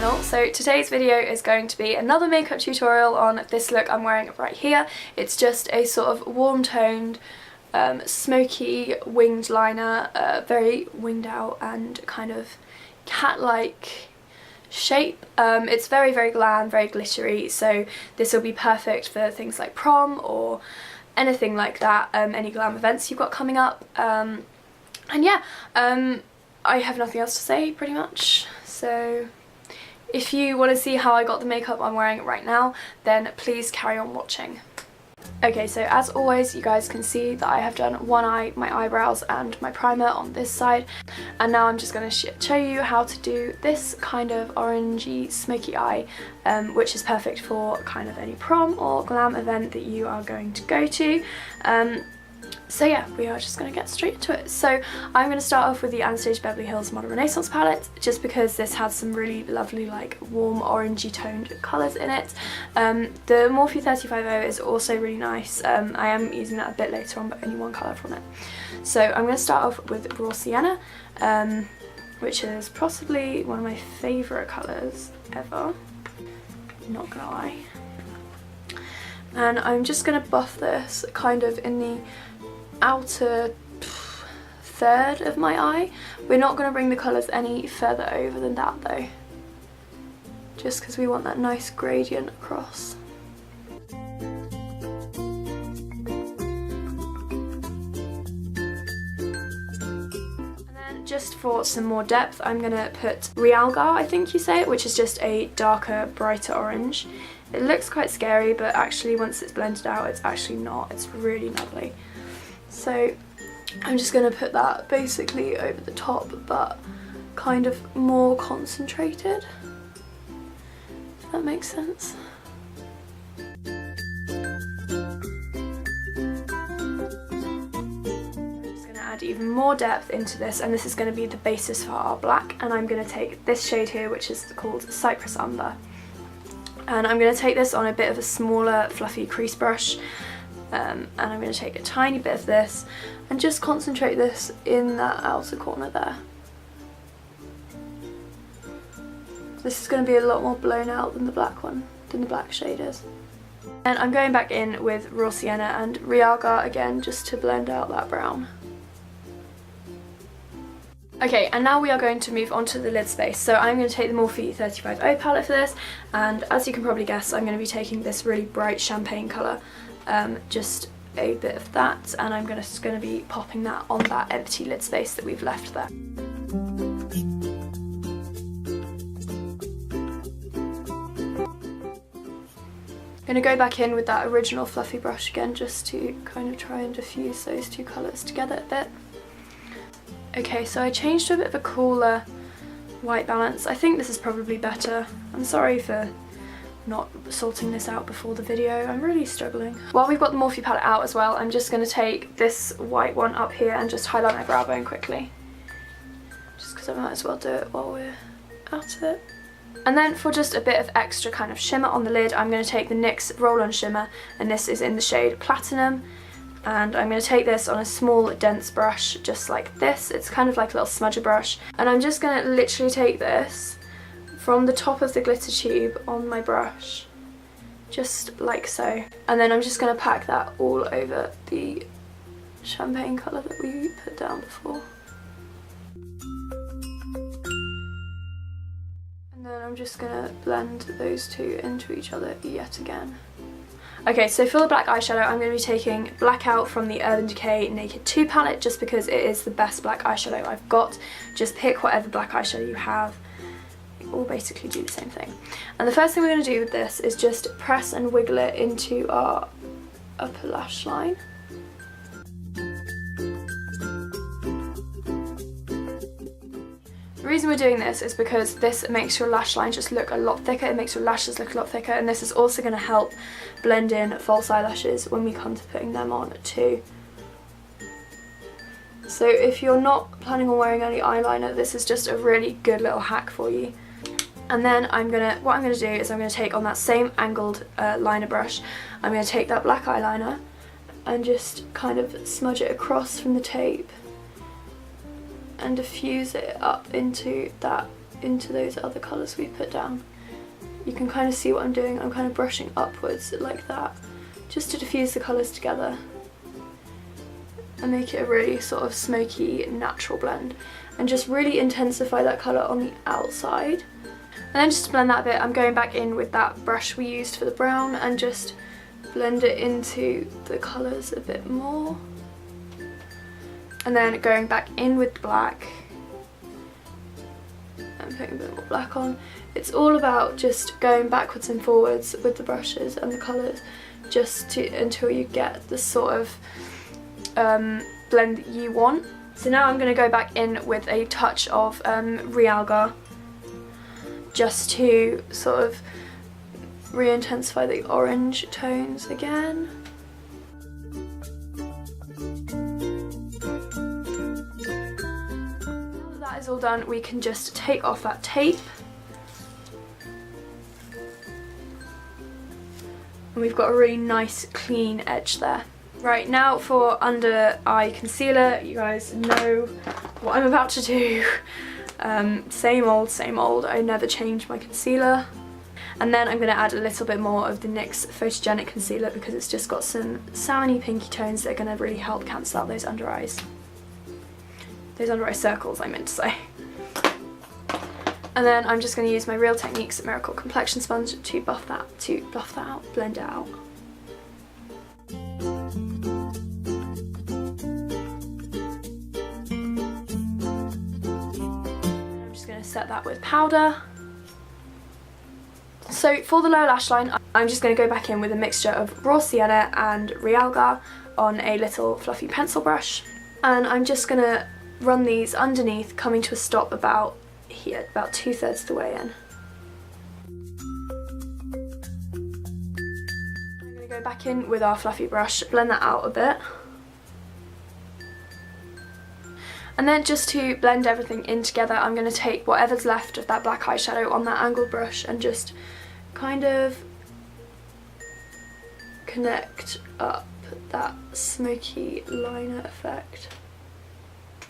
channel. So today's video is going to be another makeup tutorial on this look I'm wearing right here. It's just a sort of warm toned smoky winged liner, very winged out and kind of cat-like shape. It's very glam, very glittery, so this will be perfect for things like prom or anything like that, any glam events you've got coming up. And yeah, I have nothing else to say pretty much, so if you want to see how I got the makeup I'm wearing right now, then please carry on watching. Okay, so as always you guys can see that I have done one eye, my eyebrows and my primer on this side, and now I'm just going to show you how to do this kind of orangey smoky eye, which is perfect for kind of any prom or glam event that you are going to go to. So yeah, we are just going to get straight into it. So I'm going to start off with the Anastasia Beverly Hills Modern Renaissance palette, just because this has some really lovely like warm orangey toned colours in it. The Morphe 350 is also really nice. I am using that a bit later on, but only one colour from it. So I'm going to start off with raw sienna, which is possibly one of my favourite colours ever, not gonna lie. And I'm just going to buff this kind of in the outer third of my eye. We're not going to bring the colours any further over than that though, just because we want that nice gradient across. And then just for some more depth I'm going to put realgar, I think you say it, which is just a darker, brighter orange. It looks quite scary, but actually once it's blended out it's actually not. It's really lovely. So I'm just going to put that basically over the top, but kind of more concentrated, if that makes sense. I'm just going to add even more depth into this, and this is going to be the basis for our black, and I'm going to take this shade here, which is called Cyprus Umber. And I'm going to take this on a bit of a smaller fluffy crease brush, and I'm going to take a tiny bit of this and just concentrate this in that outer corner there. This is going to be a lot more blown out than the black one, than the black shade is. And I'm going back in with raw sienna and realgar again, just to blend out that brown. Okay, and now we are going to move on to the lid space. So I'm going to take the Morphe 350 palette for this, and as you can probably guess, I'm going to be taking this really bright champagne colour, just a bit of that, and I'm just going to be popping that on that empty lid space that we've left there. I'm going to go back in with that original fluffy brush again, just to kind of try and diffuse those two colours together a bit. Okay, so I changed to a bit of a cooler white balance. I think this is probably better. I'm sorry for not sorting this out before the video, I'm really struggling. While we've got the Morphe palette out as well, I'm just going to take this white one up here and just highlight my brow bone quickly. Just because I might as well do it while we're out of it. And then for just a bit of extra kind of shimmer on the lid, I'm going to take the NYX Roll-On Shimmer, and this is in the shade Platinum. And I'm going to take this on a small dense brush just like this. It's kind of like a little smudger brush, and I'm just going to literally take this from the top of the glitter tube on my brush, just like so, and then I'm just going to pack that all over the champagne colour that we put down before. And then I'm just going to blend those two into each other yet again. Okay, so for the black eyeshadow I'm going to be taking Blackout from the Urban Decay Naked 2 palette, just because it is the best black eyeshadow I've got. Just pick whatever black eyeshadow you have, all basically do the same thing. And the first thing we're going to do with this is just press and wiggle it into our upper lash line. The reason we're doing this is because this makes your lash line just look a lot thicker, it makes your lashes look a lot thicker, and this is also going to help blend in false eyelashes when we come to putting them on too. So if you're not planning on wearing any eyeliner, this is just a really good little hack for you. And then what I'm going to do is I'm going to take on that same angled liner brush, I'm going to take that black eyeliner and just kind of smudge it across from the tape and diffuse it up into that into those other colours we put down. You can kind of see what I'm doing. I'm kind of brushing upwards like that, just to diffuse the colours together and make it a really sort of smoky, natural blend, and just really intensify that colour on the outside. And then just to blend that a bit, I'm going back in with that brush we used for the brown and just blend it into the colours a bit more. And then going back in with black and putting a bit more black on. It's all about just going backwards and forwards with the brushes and the colours, just until you get the sort of blend that you want. So now I'm going to go back in with a touch of realgar, just to sort of re-intensify the orange tones again. Now that that is all done, we can just take off that tape. And we've got a really nice clean edge there. Right, now for under eye concealer. You guys know what I'm about to do. Same old, same old. I never change my concealer. And then I'm going to add a little bit more of the NYX Photogenic Concealer because it's just got some salmony pinky tones that are going to really help cancel out those under eyes. Those under eye circles, I meant to say. And then I'm just going to use my Real Techniques Miracle Complexion Sponge to buff that out, blend it out. I'm just going to set that with powder. So for the lower lash line, I'm just going to go back in with a mixture of raw sienna and realgar on a little fluffy pencil brush. And I'm just going to run these underneath, coming to a stop about here, about 2/3 of the way in. I'm going to go back in with our fluffy brush, blend that out a bit. And then just to blend everything in together, I'm going to take whatever's left of that black eyeshadow on that angled brush and just kind of connect up that smoky liner effect.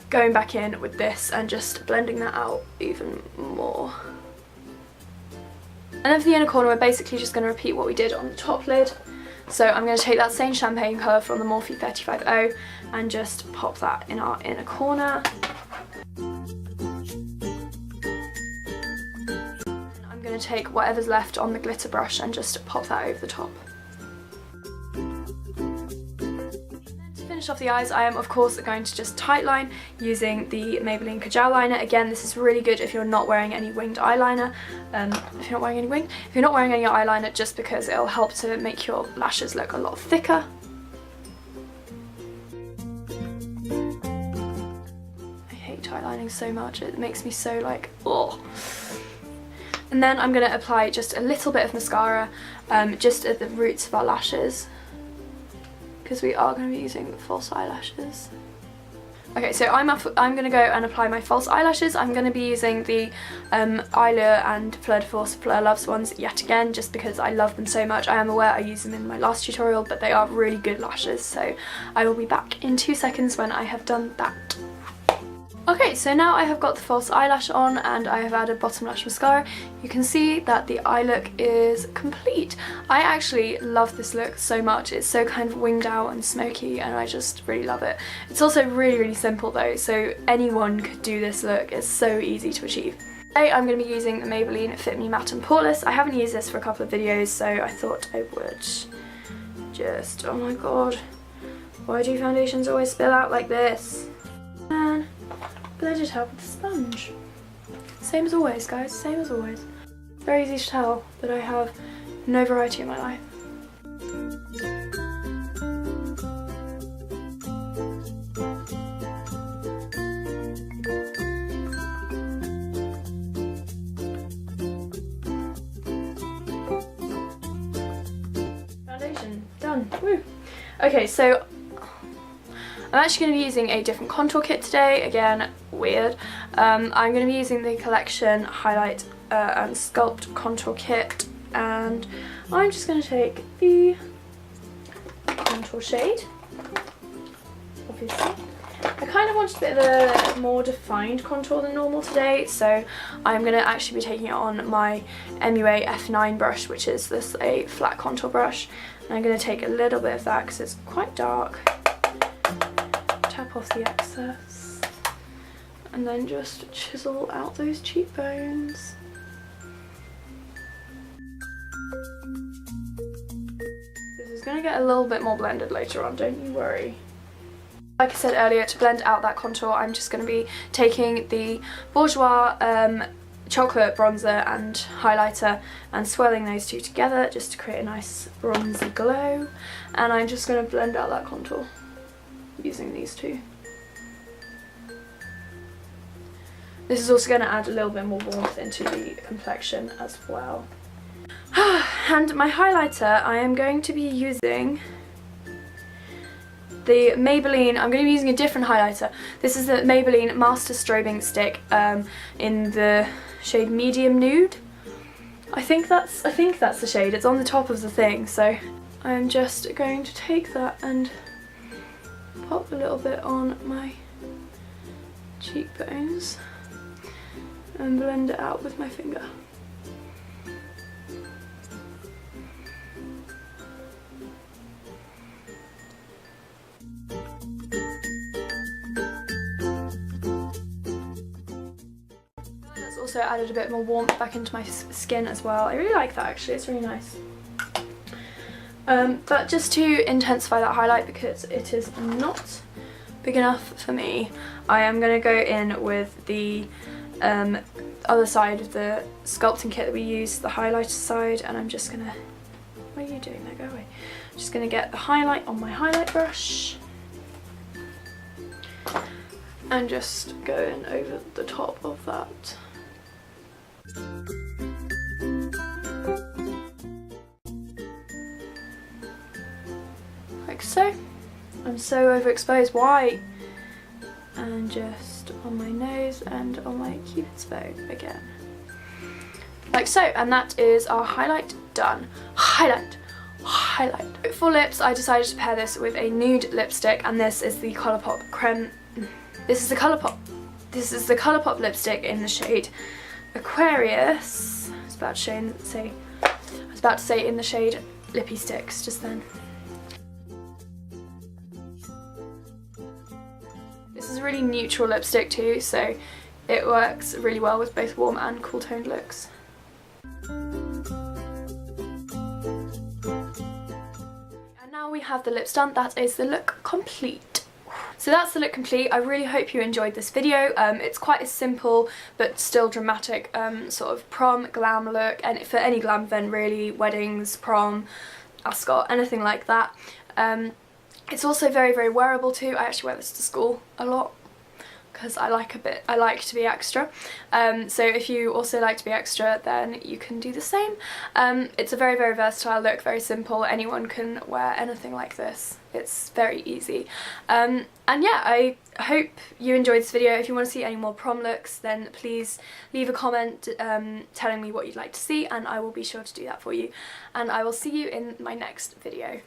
Going back in with this and just blending that out even more. And then for the inner corner, we're basically just going to repeat what we did on the top lid. So I'm going to take that same champagne colour from the Morphe 350 and just pop that in our inner corner. And I'm going to take whatever's left on the glitter brush and just pop that over the top. Finish off the eyes, I am of course going to just tightline using the Maybelline Kajal liner. Again, this is really good if you're not wearing any winged eyeliner. If you're not wearing any eyeliner, just because it'll help to make your lashes look a lot thicker. I hate tightlining so much, it makes me so like, ugh. And then I'm going to apply just a little bit of mascara, just at the roots of our lashes, because we are going to be using false eyelashes. Okay, so I'm going to go and apply my false eyelashes. I'm going to be using the Eylure and Fleur de Force Fleur Loves ones yet again, just because I love them so much. I am aware I used them in my last tutorial, but they are really good lashes, so I will be back in 2 seconds when I have done that. Okay, so now I have got the false eyelash on and I have added bottom lash mascara. You can see that the eye look is complete. I actually love this look so much. It's so kind of winged out and smoky and I just really love it. It's also really, really simple though, so anyone could do this look. It's so easy to achieve. Today I'm going to be using the Maybelline Fit Me Matte and Poreless. I haven't used this for a couple of videos, so I thought I would just, oh my god, why do foundations always spill out like this? Man. Blend it out with a sponge. Same as always, guys, same as always. It's very easy to tell that I have no variety in my life. Foundation, done, woo! Okay, so I'm actually going to be using a different contour kit today, again, weird. I'm going to be using the Collection Highlight and Sculpt Contour Kit, and I'm just going to take the contour shade, obviously, I kind of wanted a bit of a more defined contour than normal today, so I'm going to actually be taking it on my MUA F9 brush, which is a flat contour brush. And I'm going to take a little bit of that because it's quite dark. Tap off the excess. And then just chisel out those cheekbones. This is going to get a little bit more blended later on, don't you worry. Like I said earlier, to blend out that contour, I'm just going to be taking the Bourjois chocolate bronzer and highlighter and swirling those two together just to create a nice bronzy glow. And I'm just going to blend out that contour using these two. This is also going to add a little bit more warmth into the complexion as well. And my highlighter, I am going to be using the Maybelline. I'm going to be using a different highlighter. This is the Maybelline Master Strobing Stick in the shade Medium Nude. I think that's the shade. It's on the top of the thing, so I'm just going to take that and pop a little bit on my cheekbones and blend it out with my finger. That's also added a bit more warmth back into my skin as well. I really like that actually, it's really nice. But just to intensify that highlight, because it is not big enough for me, I am going to go in with the other side of the sculpting kit that we use, the highlighter side, and I'm just gonna, what are you doing there, go away. I'm just gonna get the highlight on my highlight brush and just go in over the top of that. Like so. I'm so overexposed, why? And just on my nose and on my cupid's bow again. Like so, and that is our highlight done. Highlight! For lips, I decided to pair this with a nude lipstick, and this is the Colourpop creme. This is the Colourpop lipstick in the shade Aquarius. I was about to say in the shade Lippie Stix just then. This is a really neutral lipstick too, so it works really well with both warm and cool toned looks. And now we have the lips done. That is the look complete. So that's the look complete. I really hope you enjoyed this video. It's quite a simple but still dramatic sort of prom glam look, and for any glam event really, weddings, prom, ascot, anything like that. It's also very, very wearable too. I actually wear this to school a lot because I like to be extra. So if you also like to be extra, then you can do the same. It's a very, very versatile look, very simple. Anyone can wear anything like this. It's very easy. And yeah, I hope you enjoyed this video. If you want to see any more prom looks, then please leave a comment telling me what you'd like to see, and I will be sure to do that for you. And I will see you in my next video.